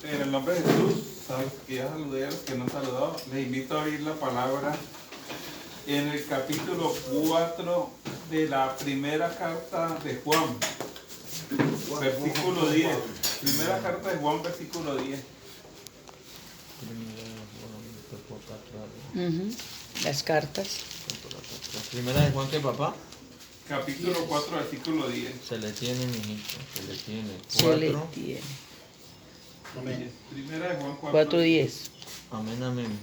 En el nombre de Jesús, sabes que ya saludé a los que no han saludado. Les invito a abrir la palabra en el capítulo 4 de la primera carta de Juan, versículo 10. Primera carta de Juan, versículo 10. Las cartas. Primera de Juan, ¿qué, papá? Capítulo 4, versículo 10. Se le tiene, mijito, se le tiene. Se le 4. tiene. Amén. Primera de Juan 4:10. Amén, amén.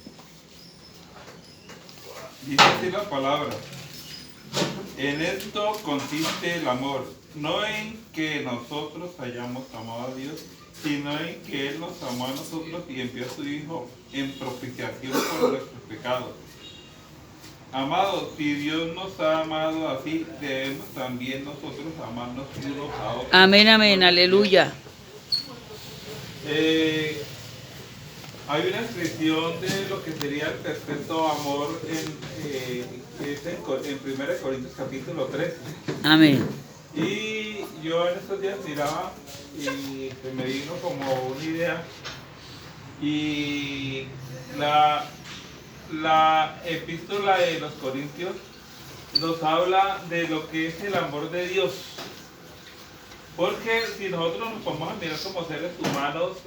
Dice así la palabra: en esto consiste el amor, no en que nosotros hayamos amado a Dios, sino en que Él nos amó a nosotros y envió a su Hijo en propiciación por nuestros pecados. Amados, si Dios nos ha amado así, debemos también nosotros amarnos unos a otros. Amén, amén, aleluya. Hay una expresión de lo que sería el perfecto amor en 1 Corintios capítulo 13. Amén. Y yo en estos días miraba y se me vino como una idea. Y la epístola de los Corintios nos habla de lo que es el amor de Dios. Porque si nosotros nos ponemos a mirar como seres humanos,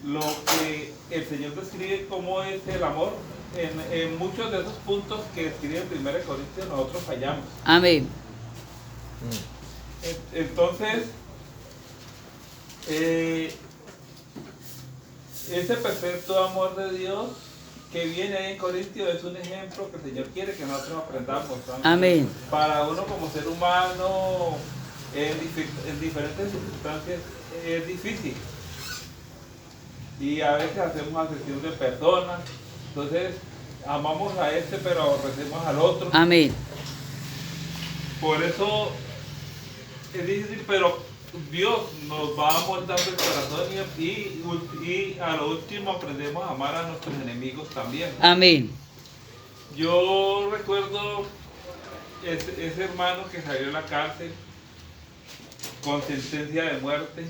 lo que el Señor describe cómo es el amor, en muchos de esos puntos que describe en 1 Corintios nosotros fallamos. Amén. Entonces, ese perfecto amor de Dios que viene ahí en Corintios es un ejemplo que el Señor quiere que nosotros aprendamos. Amén. Para uno como ser humano, en diferentes circunstancias es difícil. Y a veces hacemos acepción de personas. Entonces, amamos a este pero aborrecemos al otro. Amén. Por eso es difícil, pero Dios nos va moldando el corazón y a lo último aprendemos a amar a nuestros enemigos también. Amén. Yo recuerdo ese hermano que salió de la cárcel con sentencia de muerte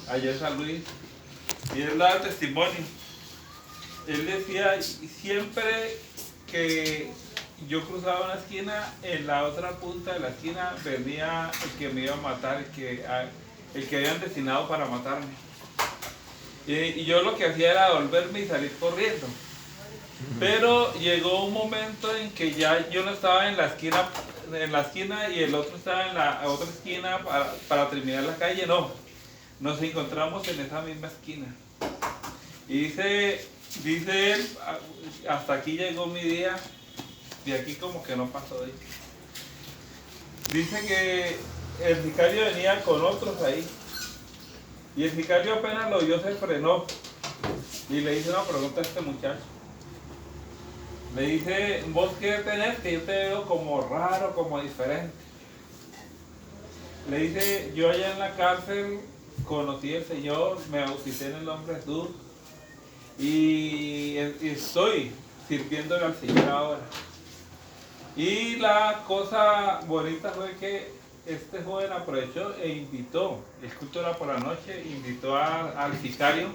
allá en San Luis, y él daba testimonio. Él decía, siempre que yo cruzaba una esquina, en la otra punta de la esquina venía el que me iba a matar, el que habían destinado para matarme. Y yo lo que hacía era volverme y salir corriendo. Pero llegó un momento en que ya yo no estaba en la esquina y el otro estaba en la otra esquina para terminar la calle, no. Nos encontramos en esa misma esquina. Y dice él, hasta aquí llegó mi día, de aquí como que no pasó de ahí. Dice que el sicario venía con otros ahí. Y el sicario apenas lo vio, se frenó. Y le hizo una pregunta a este muchacho. Le dice, ¿vos qué tenés? Que yo te veo como raro, como diferente. Le dice, yo allá en la cárcel conocí al Señor, me bauticé en el nombre de Jesús y estoy sirviéndole al Señor ahora. Y la cosa bonita fue que este joven aprovechó e invitó, el culto era por la noche, invitó al sicario.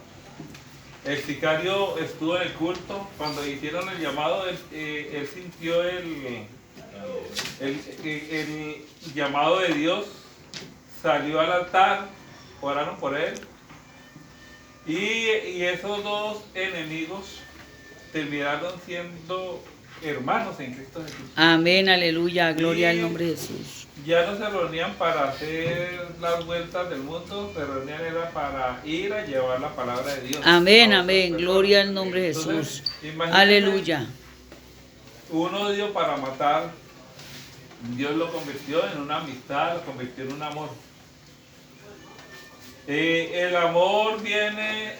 El sicario estuvo en el culto, cuando hicieron el llamado, él sintió el llamado de Dios, salió al altar, oraron por él, y esos dos enemigos terminaron siendo hermanos en Cristo Jesús. Amén, aleluya, gloria al nombre de Jesús. Ya no se reunían para hacer las vueltas del mundo, se reunían era para ir a llevar la palabra de Dios. Amén, amén, gloria al nombre de Jesús. Entonces, imagínate, Aleluya. un odio para matar, Dios lo convirtió en una amistad, lo convirtió en un amor. El amor viene,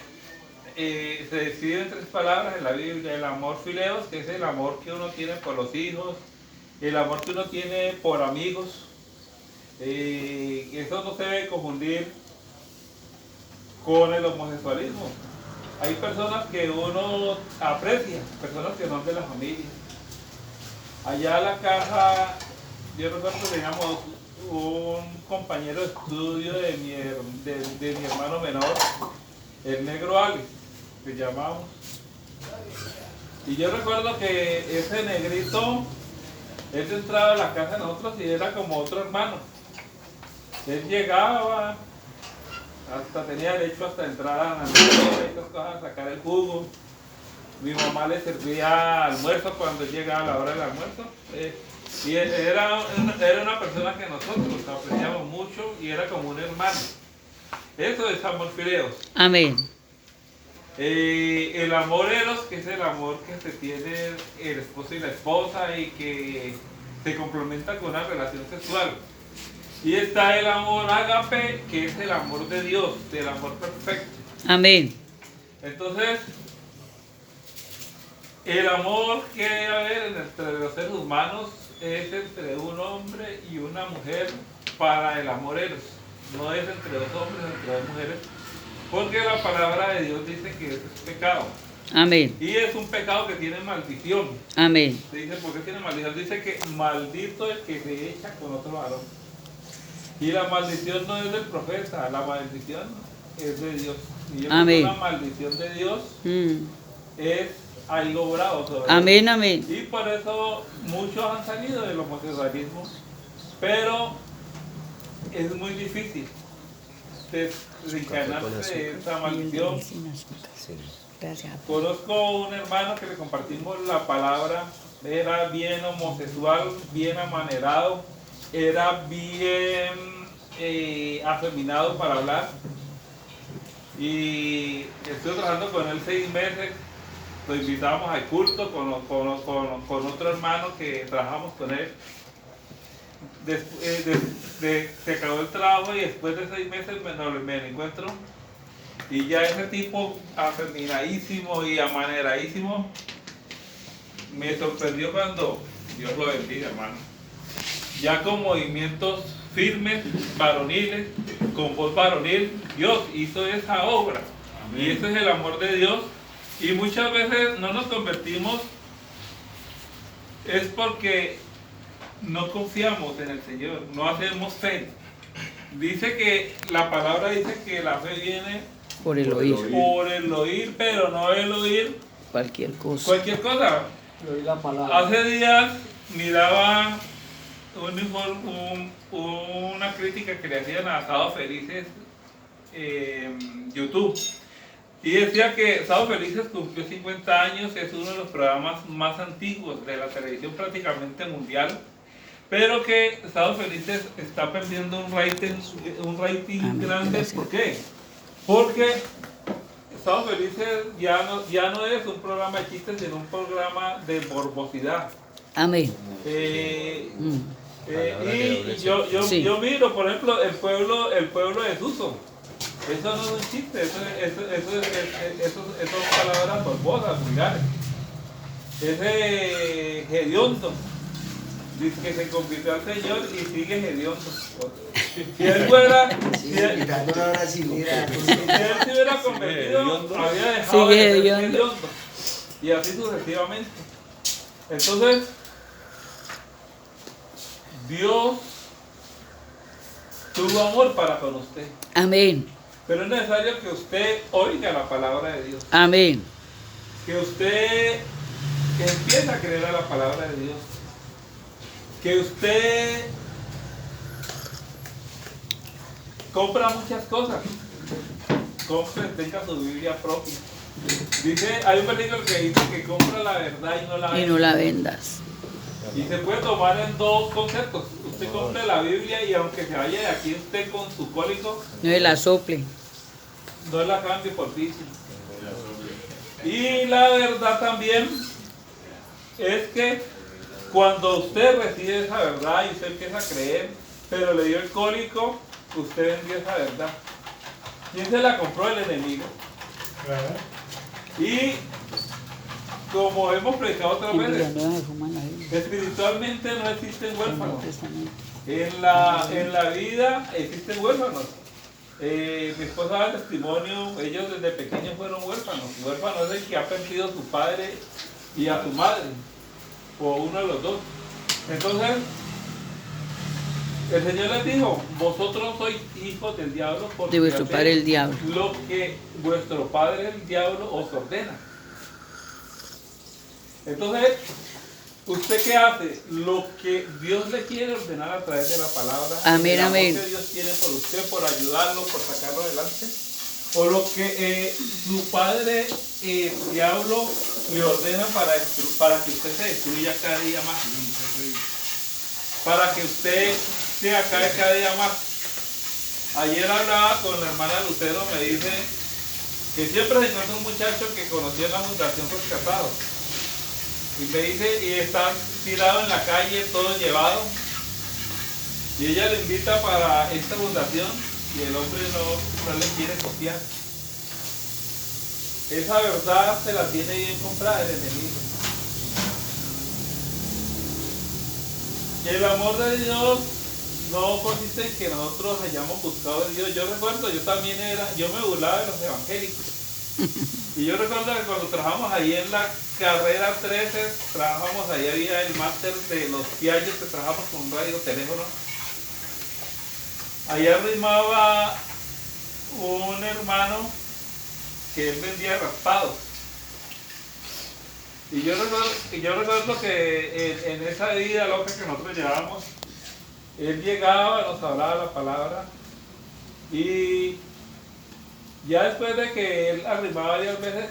se describe en 3 palabras en la Biblia: el amor fileos, que es el amor que uno tiene por los hijos, el amor que uno tiene por amigos. Eso no se debe confundir con el homosexualismo. Hay personas que uno aprecia, personas que son de la familia. Allá a la caja, yo recuerdo que teníamos un compañero de estudio de mi hermano menor, el negro Alex, que llamamos. Y yo recuerdo que ese negrito, él entraba a la casa de nosotros y era como otro hermano. Él llegaba, hasta tenía derecho hasta entrar a la nevera y estas cosas, a sacar el jugo. Mi mamá le servía almuerzo cuando llegaba la hora del almuerzo. Y era una persona que nosotros apreciamos mucho y era como un hermano. Eso es amor fileo. Amén. El amor eros, que es el amor que se tiene el esposo y la esposa y que se complementa con una relación sexual. Y está el amor ágape, que es el amor de Dios, el amor perfecto. Amén. Entonces, el amor que debe haber entre los seres humanos es entre un hombre y una mujer para el amor eros. No es entre dos hombres, entre dos mujeres, porque la palabra de Dios dice que eso es pecado. Amén. Y es un pecado que tiene maldición. Amén. Se dice, ¿por qué tiene maldición? Dice que maldito el que se echa con otro varón. Y la maldición no es del profeta, la maldición es de Dios. Y yo creo que la maldición de Dios es algo bravo sobre amén, amén. Y por eso muchos han salido del homosexualismo, pero es muy difícil desencadenarse de esa maldición. Conozco un hermano que le compartimos la palabra, era bien homosexual, bien amanerado, era bien afeminado para hablar, y estuve trabajando con él 6 meses. Lo invitamos al culto con otro hermano que trabajamos con él. Se acabó el trabajo y después de 6 meses me encuentro y ya ese tipo afeminadísimo y amaneradísimo me sorprendió cuando, Dios lo bendiga, hermano, ya con movimientos firmes, varoniles, con voz varonil. Dios hizo esa obra. Amén. Y ese es el amor de Dios. Y muchas veces no nos convertimos es porque no confiamos en el Señor, no hacemos fe. Dice que la palabra dice que la fe viene por el oír. Por el oír, pero no el oír cualquier cosa. Cualquier cosa. La palabra. Hace días miraba una crítica que le hacían a Sábado Felices en YouTube. Y decía que Sábado Felices cumplió 50 años, es uno de los programas más antiguos de la televisión prácticamente mundial, pero que Sábado Felices está perdiendo un rating grande. ¿Por qué? Porque Sábado Felices ya no es un programa de chistes, sino un programa de morbosidad. Amén. Y yo miro, por ejemplo, el pueblo de Suso. Eso no es un chiste, eso son palabras morbosas, vulgares. Ese hediondo, dice que se convirtió al Señor y sigue hediondo. Si él fuera, si él se hubiera convertido, había dejado de ser hediondo. Y así sucesivamente. Entonces, Dios tuvo amor para con usted. Amén. Pero es necesario que usted oiga la palabra de Dios. Amén. Que usted empiece a creer a la palabra de Dios. Que usted compra muchas cosas. Compre, tenga su Biblia propia. Dice, hay un versículo que dice que compra la verdad y no la vendas. Y no la vendas. Y se puede tomar en dos conceptos. Usted compre la Biblia y aunque se vaya de aquí usted con su cólico, No se la sople. no la cambie por vicio. Y la verdad también es que cuando usted recibe esa verdad y usted empieza a creer, pero le dio el cólico, usted vendió esa verdad. ¿Quién se la compró? El enemigo. Y como hemos predicado otras veces, espiritualmente no existen huérfanos. En la vida existen huérfanos. Mi esposa da testimonio, ellos desde pequeños fueron huérfanos. Huérfano es el que ha perdido a su padre y a su madre, o uno de los dos. Entonces, El Señor les dijo, vosotros sois hijos del diablo porque De vuestro hacéis padre el diablo. lo que vuestro padre el diablo os ordena. Entonces, ¿usted qué hace? Lo que Dios le quiere ordenar a través de la palabra. Amén, el amor amén. que Dios tiene por usted, por ayudarlo, por sacarlo adelante. O lo que su padre, el diablo, le ordena para que usted se destruya cada día más. Para que usted se acabe cada día más. Ayer hablaba con la hermana Lucero, me dice que siempre se encuentra un muchacho que conoció en la Fundación Rescatado. Y me dice, y está tirado en la calle, todo llevado. Y ella le invita para esta fundación y el hombre no le quiere copiar. Esa verdad se la tiene bien comprada el enemigo. El amor de Dios no consiste en que nosotros hayamos buscado a Dios. Yo recuerdo, yo me burlaba de los evangélicos. Y yo recuerdo que cuando trabajamos ahí en la carrera 13, trabajamos ahí, había el máster de los Piaget, que trabajamos con radio, teléfono. Ahí arrimaba un hermano que él vendía raspados. Y yo recuerdo que en esa vida loca que nosotros llevábamos, él llegaba, nos hablaba la palabra y ya después de que él arrimaba varias veces,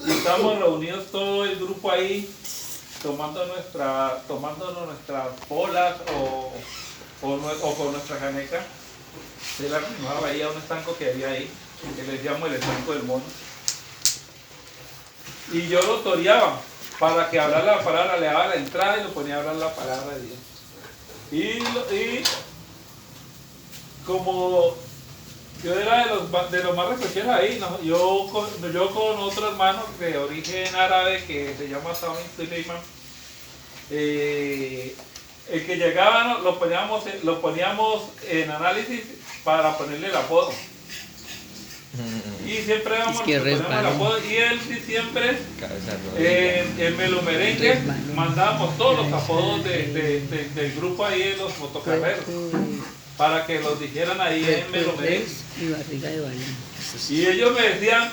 estábamos reunidos todo el grupo ahí, tomándonos nuestras bolas o con nuestra caneca. Él arrimaba ahí a un estanco que había ahí, que le decíamos el estanco del mono. Y yo lo toreaba para que hablara la palabra, le daba la entrada y lo ponía a hablar la palabra de Dios. Y como yo era de los más recogidos ahí, ¿no? yo con otro hermano de origen árabe que se llama Sami Suleiman, el que llegaba, ¿no? lo poníamos en análisis para ponerle el apodo. Y siempre vamos el apodo, y él siempre en Melo Merengue mandábamos todos los apodos del grupo ahí de los motocarreros para que los dijeran ahí en Melo Merengue. Y barriga de balón. Y ellos me decían,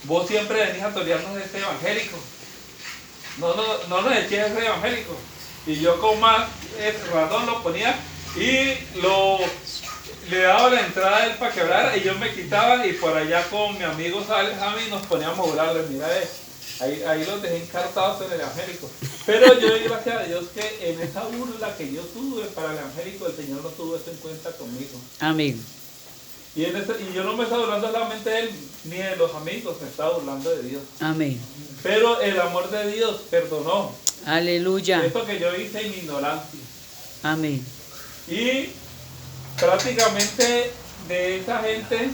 vos siempre venís a torearnos de este evangélico, no nos eches ese evangélico. Y yo con más razón lo ponía y le daba la entrada a él para que hablara y yo me quitaba y por allá con mi amigo Javi nos poníamos a burlarle. Mira, ahí los dejé encartados en el evangélico. Pero yo doy gracias a Dios que en esa burla que yo tuve para el evangélico, el Señor no tuvo eso en cuenta conmigo. Amén. Y yo no me estaba burlando solamente de él ni de los amigos, me estaba burlando de Dios. Amén. Pero el amor de Dios perdonó. Aleluya. Esto que yo hice en mi ignorancia. Amén. Y prácticamente de esa gente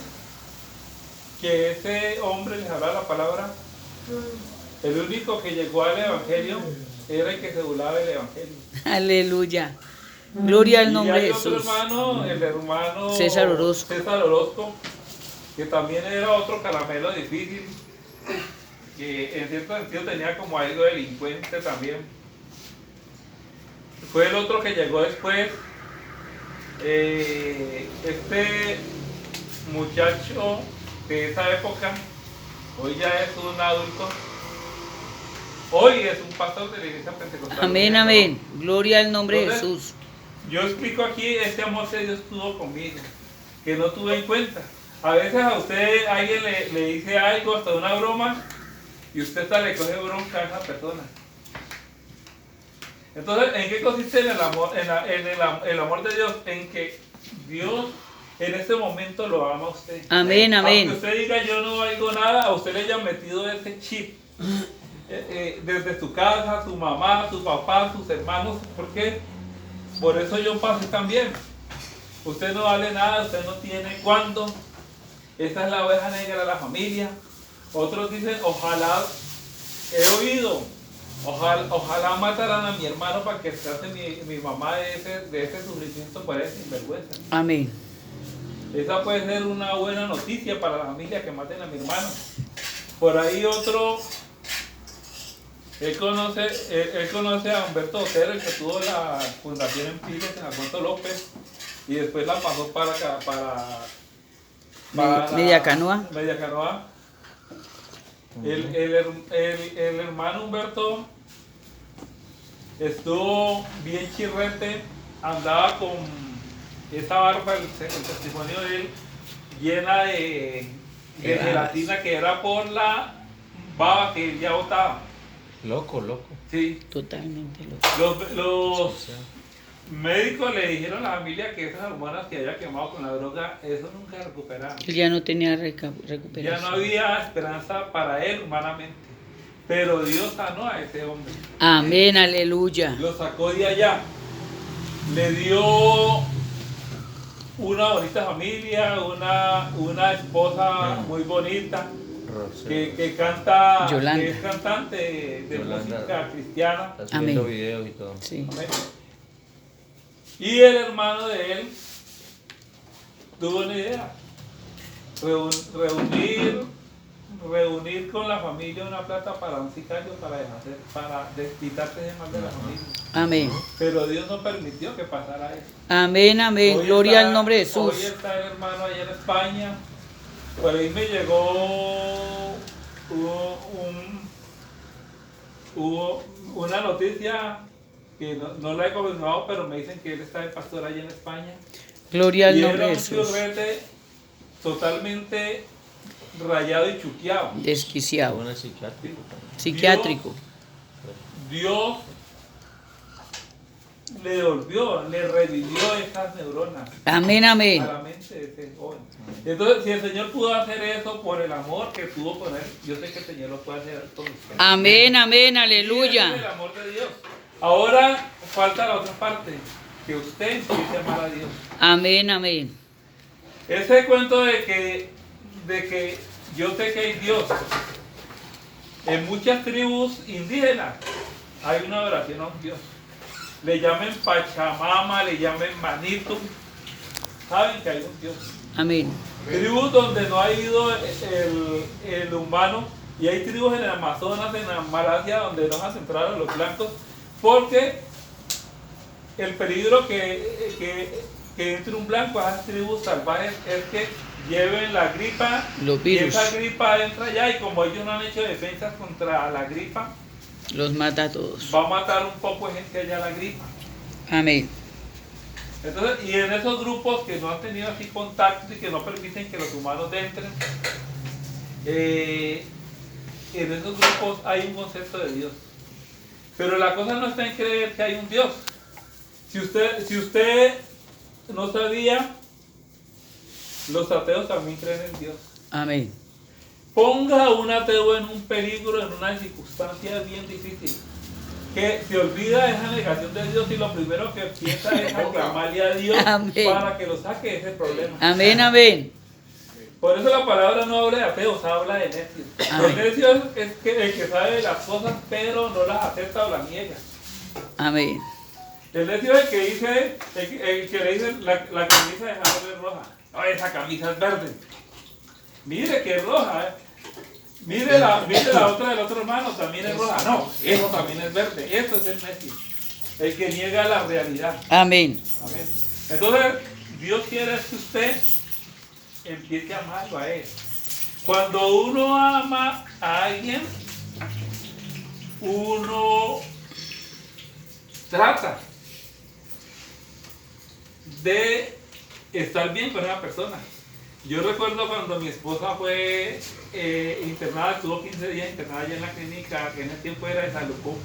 que ese hombre les hablaba la palabra, el único que llegó al evangelio era el que se burlaba del evangelio. Aleluya. Gloria al nombre de y hay otro Jesús. hermano, el hermano César Orozco, que también era otro caramelo difícil, que en cierto sentido tenía como algo delincuente también. Fue el otro que llegó después. Este muchacho de esa época, hoy ya es un adulto, hoy es un pastor de la iglesia pentecostal. Amén, amén. Gloria al nombre de Entonces, Jesús. yo explico aquí este amor que Dios tuvo conmigo, que no tuve en cuenta. A veces a usted alguien le dice algo, hasta una broma, y usted hasta le coge bronca a esa persona. Entonces, ¿en qué consiste el amor, el amor de Dios? En que Dios en este momento lo ama a usted. Amén, amén. Aunque usted diga yo no valgo nada, a usted le hayan metido ese chip. Desde su casa, su mamá, su papá, sus hermanos. ¿Por qué? Por eso yo pasé también. Usted no vale nada, usted no tiene cuándo. Esa es la oveja negra de la familia. Otros dicen, ojalá, he oído, ojalá mataran a mi hermano para que trate mi mamá de ese sufrimiento por ese sinvergüenza. Amén. Esa puede ser una buena noticia para la familia, que maten a mi hermano. Por ahí otro Él conoce a Humberto Otero, el que tuvo la fundación en Piles, en Alfonso López, y después la pasó para Media Canoa. Media Canoa. El hermano Humberto estuvo bien chirrete, andaba con esa barba, el testimonio de él, llena de gelatina, que era por la baba que él ya botaba. Loco, loco. Sí. Totalmente loco. Los médicos le dijeron a la familia que esas hormonas que había quemado con la droga, eso nunca recuperaron. Él ya no tenía Ya recuperación. no había esperanza para él humanamente. Pero Dios sanó a ese hombre. Amén, aleluya. Lo sacó de allá. Le dio una bonita familia, una esposa muy bonita, que canta, Yolanda. que es cantante de Yolanda. música cristiana. Está subiendo Amén. videos y todo. Sí. Amén. Y el hermano de él tuvo una idea: reunir con la familia una plata para un sicario para desquitarse de mal de la familia. Amén. Pero Dios no permitió que pasara eso. Amén, amén. Hoy Gloria está- al nombre de Hoy Jesús. está el hermano allá en España. Por ahí me llegó hubo una noticia que no la he confirmado, pero me dicen que él está de pastor allá en España. Gloria al Y nombre era de un Jesús. churrete totalmente rayado y chuqueado. Desquiciado. Bueno, psiquiátrico también. Psiquiátrico. Dios le devolvió, le revivió esas neuronas Amén, a amén. la mente de ese joven. Entonces, si el Señor pudo hacer eso por el amor que tuvo con él, yo sé que el Señor lo puede hacer con usted. Amén, amén, Y ese es el aleluya. amor de Dios. Ahora falta la otra parte, que usted empiece a amar a Dios. Amén, amén. Ese cuento de que yo sé que hay Dios. En muchas tribus indígenas hay una adoración a un Dios. Le llamen Pachamama, le llamen Manitum. Saben que hay un Dios. Amén. Tribus donde no ha ido el humano, y hay tribus en el Amazonas, en la Malasia, donde no se entraron los blancos, porque el peligro que entre un blanco a esas tribus salvajes es que lleven la gripa, Los y virus. esa gripa entra allá, y como ellos no han hecho defensas contra la gripa, Los mata a todos. va a matar un poco de gente allá la gripa. Amén. Entonces, y en esos grupos que no han tenido así contactos y que no permiten que los humanos entren, en esos grupos hay un concepto de Dios. Pero la cosa no está en creer que hay un Dios. Si usted no sabía, los ateos también creen en Dios. Amén. Ponga a un ateo en un peligro, en una circunstancia bien difícil, que se olvida de esa negación de Dios y lo primero que piensa es aclamarle a Dios Amén. para que lo saque de ese problema. Amén, amén. Por eso la palabra no habla de ateos, habla de necios. Amén. Los necios es el que sabe de las cosas pero no las acepta o las niega. Amén. El necio es el que dice, el que le dice la camisa de Jacob es roja. No, esa camisa es verde. Mire que es roja, Mire la otra del otro hermano, también es roja. No, eso también es verde. Eso es el necio. El que niega la realidad. Amén. Amén. Entonces, Dios quiere que usted empiece a amarlo a Él. Cuando uno ama a alguien, uno trata de estar bien con esa persona. Yo recuerdo cuando mi esposa fue internada, estuvo 15 días internada allá en la clínica, que en ese tiempo era de Salucó.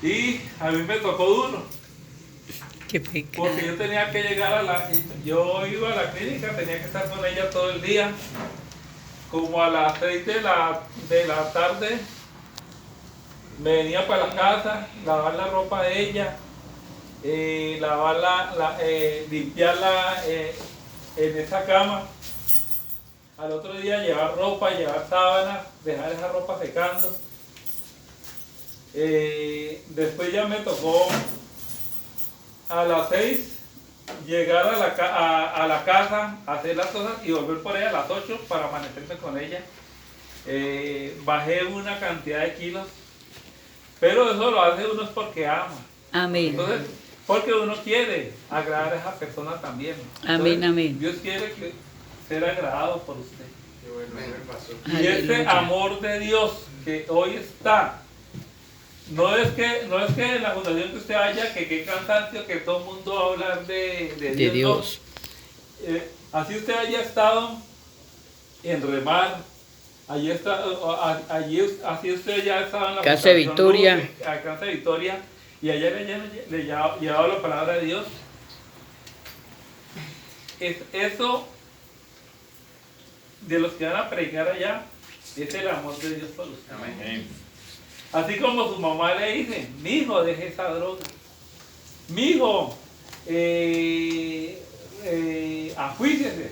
Y a mí me tocó duro, Qué pecado. porque yo tenía que llegar yo iba a la clínica, tenía que estar con ella todo el día. Como a las 6 de la tarde, me venía para la casa, lavar la ropa de ella, limpiarla en esa cama. Al otro día llevar ropa, llevar sábanas, dejar esa ropa secando. Después ya me tocó a las 6 llegar a la casa, hacer las cosas y volver por ella a las 8 para amanecerme con ella. bajé una cantidad de kilos, pero eso lo hace uno es porque ama. Amén. Entonces, porque uno quiere agradar a esa persona también. Amén, Entonces, amén. Dios quiere ser agradado por usted. Y Aleluya. este amor de Dios que hoy está, no es que en la fundación que usted vaya, que qué cansancio, que todo el mundo va a hablar de De Dios. no. Así usted haya estado en Remar, allí así usted ya estaba en la Casa de Fundación Victoria. Luz, a Casa de Victoria, y allá le llevaba la palabra de Dios. Eso de los que van a predicar allá es el amor de Dios por usted. Amén. Así como su mamá le dice, mijo, deje esa droga. Mijo, ajuíciese.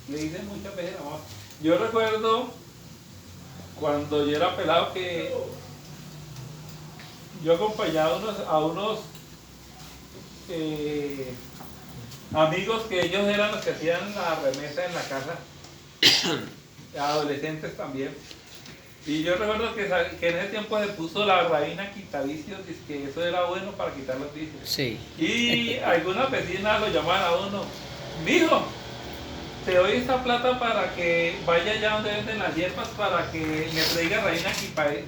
Le dicen muchas veces la mamá. Yo recuerdo cuando yo era pelado que yo acompañaba a unos amigos que ellos eran los que hacían la remesa en la casa, adolescentes también. Y yo recuerdo que en ese tiempo se puso la raína quitavicios, y que eso era bueno para quitar los vicios. Sí. Y algunas vecinas lo llamaban a uno, mijo, te doy esta plata para que vaya allá donde venden las hierbas para que me traiga raína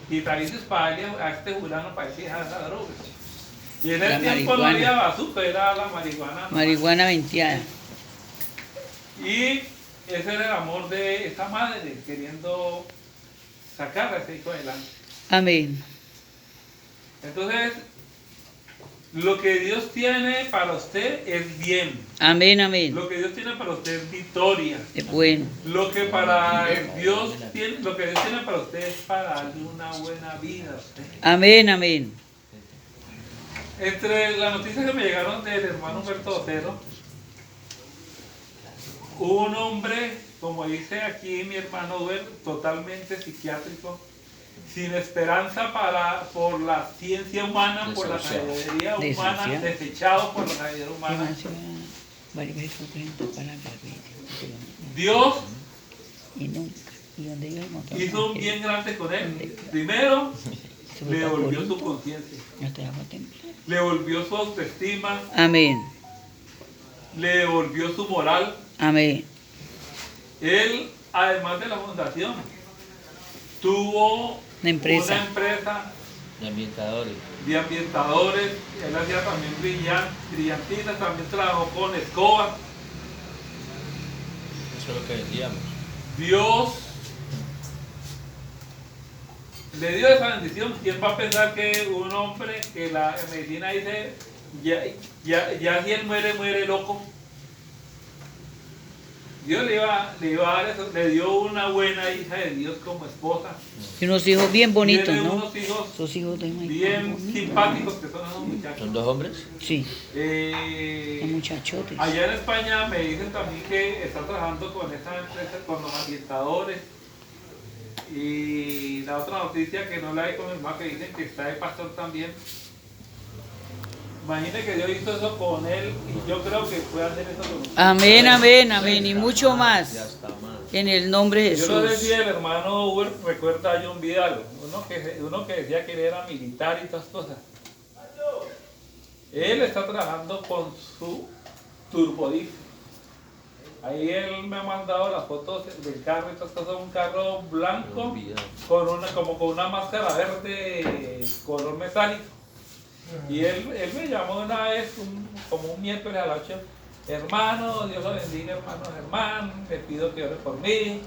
quitavicios para darle a este fulano para que deje esa droga. Y en La ese tiempo no marihuana. había bazooka, era la marihuana. ¿No? Marihuana venteada. Y ese era el amor de esa madre, queriendo sacar a ese hijo adelante. Amén. Entonces, lo que Dios tiene para usted es bien. Amén, amén. Lo que Dios tiene para usted es victoria. Es bueno. Lo que Dios tiene para usted es para darle una buena vida a usted. Amén, amén. Entre las noticias que me llegaron del hermano Humberto Otero, un hombre, como dice aquí mi hermano Duer, totalmente psiquiátrico, sin esperanza por la ciencia humana, por la sabiduría humana, Desahuciado. desechado por la sabiduría humana. Varias veces fue 30 palabras. Dios Y nunca. Y donde yo encontré hizo un bien grande con él. Primero, le devolvió su conciencia, No te hago templar. le devolvió su autoestima, Amén. le devolvió su moral. Amén. Él, además de la fundación, tuvo Una empresa. una empresa De ambientadores. de ambientadores. Él hacía también brillantinas, también trabajó con escobas. Eso es lo que vendíamos. Dios le dio esa bendición. ¿Quién va a pensar que un hombre que la medicina dice, ya si él muere, muere loco? Dios le iba a dar eso, le dio una buena hija de Dios como esposa. Y unos hijos bien bonitos, Tiene ¿no? unos hijos Esos hijos de bien simpáticos que son esos muchachos. ¿Son 2 hombres? Sí, son muchachotes. Allá en España me dicen también que está trabajando con esa empresa, con los ambientadores. Y la otra noticia que no la he confirmado, que dicen que está de pastor también. Imagine que Dios hizo eso con él y yo creo que puede hacer eso con usted. Amén, amén, amén. Y mucho Ya más. está mal. En el nombre de Yo no sé Jesús. si el hermano Uber recuerda a John Vidal, uno que decía que él era militar y todas cosas. Él está trabajando con su turbodiesel. Ahí él me ha mandado las fotos del carro y todas cosas, un carro blanco como con una máscara verde color metálico. Y él me llamó una vez, como un miércoles a las 8, hermano, Dios lo bendiga, hermano Germán, le pido que ore por mí,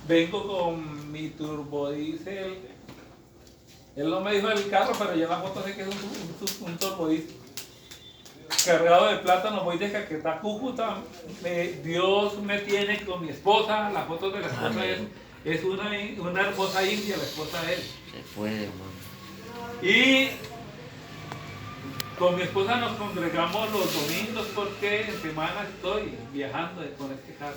vengo con mi turbodiesel. Él no me dijo el carro, pero ya en la foto sé que es un turbodiesel. Cargado de plátano, voy de Caquetá, Cúcuta. Dios me tiene con mi esposa, las fotos de la esposa es una hermosa india, la esposa de él. Se puede, hermano. Y con mi esposa nos congregamos los domingos porque en semana estoy viajando con este carro.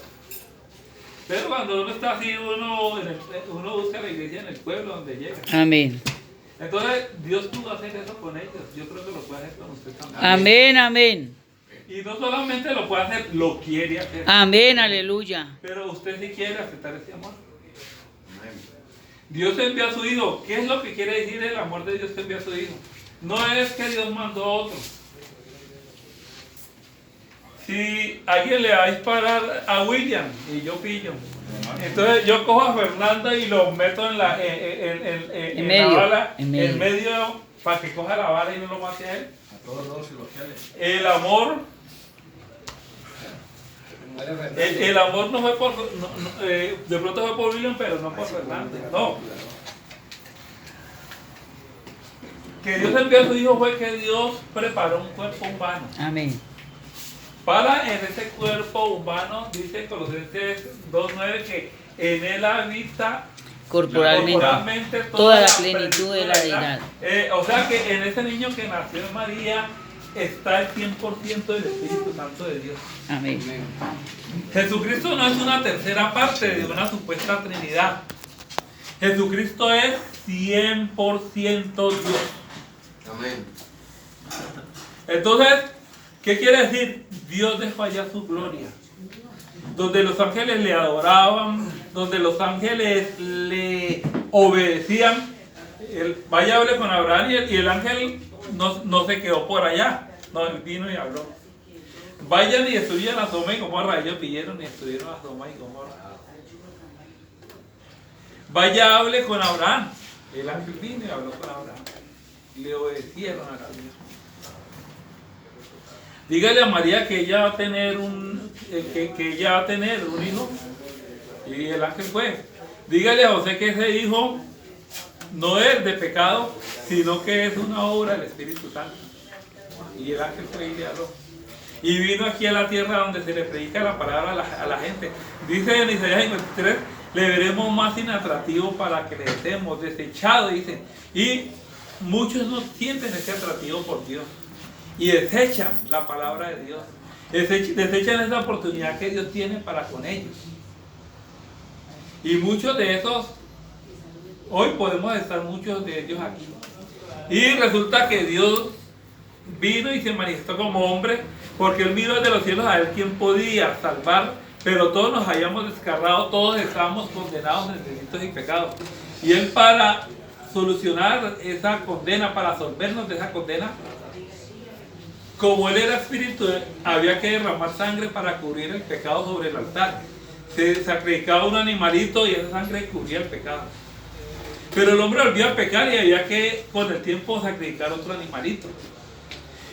Pero cuando uno está así, uno busca la iglesia en el pueblo donde llega. Amén. Entonces, Dios pudo hacer eso con ellos. Yo creo que lo puede hacer con usted también. Amén, amén. Y no solamente lo puede hacer, lo quiere hacer. Amén, aleluya. Pero usted sí quiere aceptar ese amor. Dios envió a su Hijo. ¿Qué es lo que quiere decir el amor de Dios que envió a su Hijo? No es que Dios mandó a otro. Si alguien le va a disparar a William y yo pillo, entonces yo cojo a Fernanda y lo meto en la bala, en medio para que coja la bala y no lo mate a él. A todos los cilogiales. El amor no fue por, de pronto fue por William, pero no por Fernanda. No. Que Dios envió a su Hijo fue que Dios preparó un cuerpo humano. Amén. Para en ese cuerpo humano, dice Colosenses 2:9, que en él habita Corporalmente toda la plenitud de la deidad. O sea que en ese niño que nació en María está el 100% del Espíritu Santo de Dios. Amén. Jesucristo no es una tercera parte de una supuesta Trinidad. Jesucristo es 100% Dios. Amén. Entonces, ¿qué quiere decir? Dios dejó allá su gloria. Donde los ángeles le adoraban, donde los ángeles le obedecían. Vaya, hable con Abraham y el ángel no se quedó por allá. No, él vino y habló. Vayan y destruyan a Sodoma y Gomorra. Ellos pidieron y destruyeron a Sodoma y Gomorra. Vaya, hable con Abraham. El ángel vino y habló con Abraham. Le obedecieron a Dios. Dígale a María que ella va a tener que ella va a tener un hijo. Y el ángel fue. Dígale a José que ese hijo no es de pecado, sino que es una obra del Espíritu Santo. Y el ángel fue y le habló. Y vino aquí a la tierra donde se le predica la palabra a la gente. Dice en Isaías 53, le veremos más inatractivo para que le estemos desechado, dice. Y muchos no sienten ese atractivo por Dios. Y desechan la palabra de Dios. Desechan esa oportunidad que Dios tiene para con ellos. Y muchos de esos, hoy podemos estar muchos de ellos aquí. Y resulta que Dios vino y se manifestó como hombre, porque Él miró desde los cielos a ver quién podía salvar, pero todos nos habíamos descarrado, todos estábamos condenados en delitos y pecados. Y Él, para solucionar esa condena, para absolvernos de esa condena, como Él era espíritu, había que derramar sangre para cubrir el pecado sobre el altar. Se sacrificaba un animalito y esa sangre cubría el pecado. Pero el hombre volvió a pecar y había que con el tiempo sacrificar otro animalito.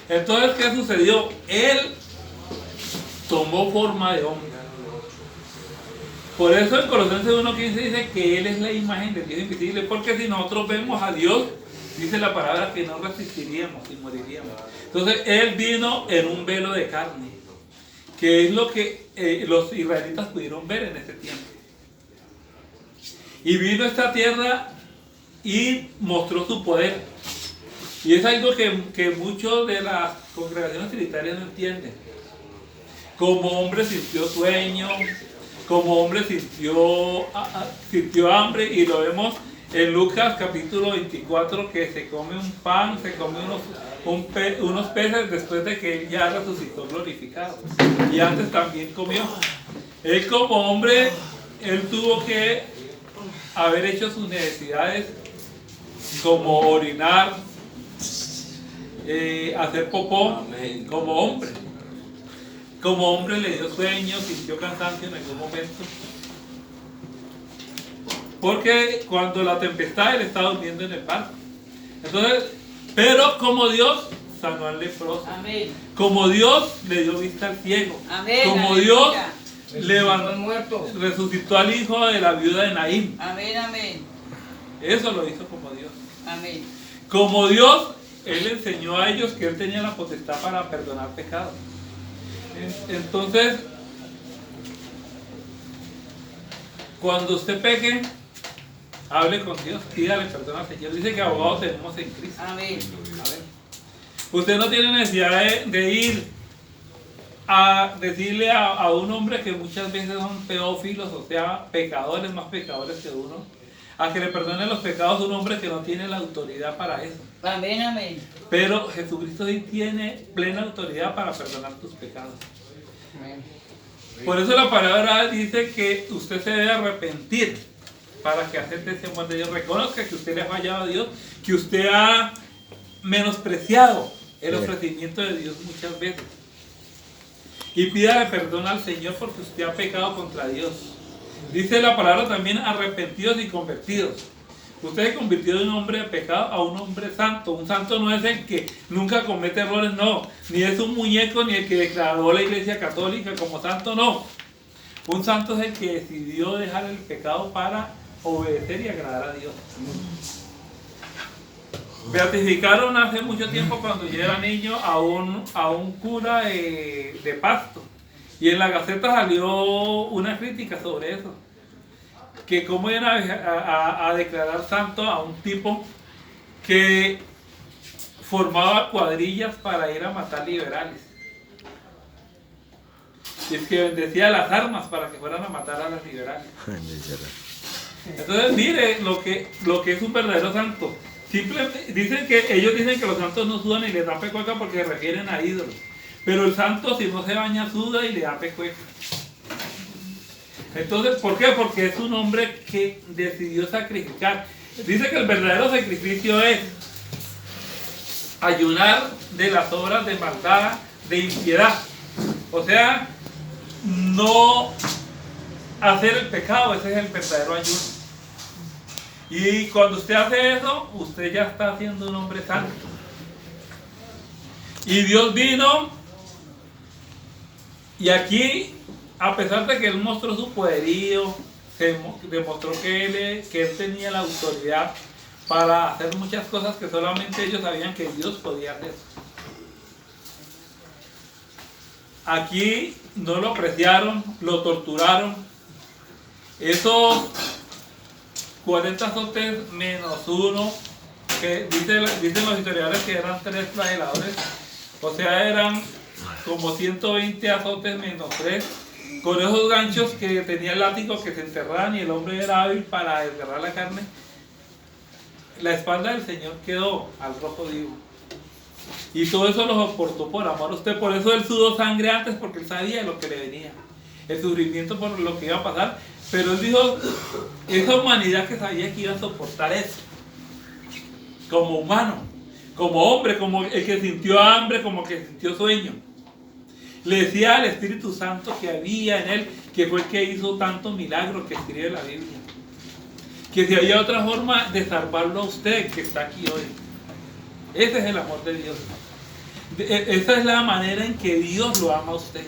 Entonces, ¿qué sucedió? Él tomó forma de hombre. Por eso en Colosenses 1:15 dice que Él es la imagen del Dios invisible, porque si nosotros vemos a Dios, dice la palabra que no resistiríamos y moriríamos. Entonces Él vino en un velo de carne, que es lo que los israelitas pudieron ver en ese tiempo. Y vino a esta tierra y mostró su poder. Y es algo que muchos de las congregaciones trinitarias no entienden. Como hombre sintió sueño, como hombre sintió hambre, y lo vemos en Lucas capítulo 24, que se come un pan, se come unos peces después de que Él ya resucitó glorificado. Y antes también comió. Él como hombre, Él tuvo que haber hecho sus necesidades, como orinar, hacer popó, como hombre. Como hombre le dio sueño, sintió cansancio en algún momento. Porque cuando la tempestad, Él estaba durmiendo en el barco. Entonces, pero como Dios sanó al leproso. Amén. Como Dios le dio vista al ciego. Amén. Como Aleluya. Dios resucitó al hijo de la viuda de Naín. Amén, amén. Eso lo hizo como Dios. Amén. Como Dios, Él enseñó a ellos que Él tenía la potestad para perdonar pecados. Entonces, cuando usted peque, hable con Dios, pídale perdón al Señor. Dice que abogados tenemos en Cristo. Amén. Usted no tiene necesidad de ir a decirle a un hombre que muchas veces son pedófilos, o sea, pecadores, más pecadores que uno, a que le perdone los pecados a un hombre que no tiene la autoridad para eso. Amén, amén. Pero Jesucristo sí tiene plena autoridad para perdonar tus pecados. Amén. Por eso la palabra dice que usted se debe arrepentir para que acepte ese amor de Dios, reconozca que usted le ha fallado a Dios, que usted ha menospreciado el ofrecimiento de Dios muchas veces. Y pídale perdón al Señor porque usted ha pecado contra Dios. Dice la palabra también arrepentidos y convertidos. Usted se convirtió de un hombre de pecado a un hombre santo. Un santo no es el que nunca comete errores, no. Ni es un muñeco, ni el que declaró la Iglesia Católica como santo, no. Un santo es el que decidió dejar el pecado para obedecer y agradar a Dios. Beatificaron hace mucho tiempo, cuando yo era niño, a un cura de Pasto. Y en la Gaceta salió una crítica sobre eso. Que cómo iban a declarar santo a un tipo que formaba cuadrillas para ir a matar liberales. Y es que bendecía las armas para que fueran a matar a los liberales. Entonces mire lo que es un verdadero santo. Simplemente ellos dicen que los santos no sudan y les da pecueca porque se refieren a ídolos. Pero el santo, si no se baña, suda y le da pecueca. Entonces, ¿por qué? Porque es un hombre que decidió sacrificar. Dice que el verdadero sacrificio es ayunar de las obras de maldad, de impiedad. O sea, no hacer el pecado, ese es el verdadero ayuno. Y cuando usted hace eso, usted ya está siendo un hombre santo. Y Dios vino, y aquí, a pesar de que Él mostró su poderío, se demostró que él tenía la autoridad para hacer muchas cosas que solamente ellos sabían que Dios podía hacer. Aquí no lo apreciaron, lo torturaron. Esos 40 azotes menos uno, que dicen los historiadores que eran 3 flageladores, o sea, eran como 120 azotes menos 3, con esos ganchos que tenía el látigo que se enterraban y el hombre era hábil para desgarrar la carne. La espalda del Señor quedó al rojo vivo. Y todo eso lo soportó por amor a usted. Por eso Él sudó sangre antes, porque Él sabía lo que le venía, el sufrimiento por lo que iba a pasar. Pero Él dijo, esa humanidad que sabía que iba a soportar eso, como humano, como hombre, como el que sintió hambre, como el que sintió sueño. Le decía al Espíritu Santo que había en Él, que fue el que hizo tantos milagros que escribe la Biblia, que si había otra forma de salvarlo a usted que está aquí hoy. Ese es el amor de Dios. Esa es la manera en que Dios lo ama a usted.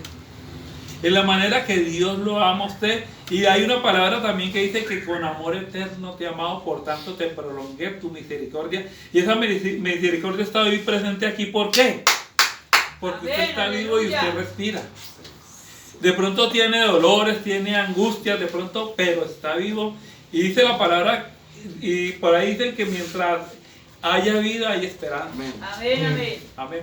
Es la manera que Dios lo ama a usted. Y hay una palabra también que dice que con amor eterno te he amado, por tanto te prolongué tu misericordia. Y esa misericordia está hoy presente aquí. ¿Por qué? Porque usted está vivo y usted respira. De pronto tiene dolores, tiene angustias, de pronto, pero está vivo. Y dice la palabra, y por ahí dicen que mientras haya vida hay esperanza. Amén, amén. Amén.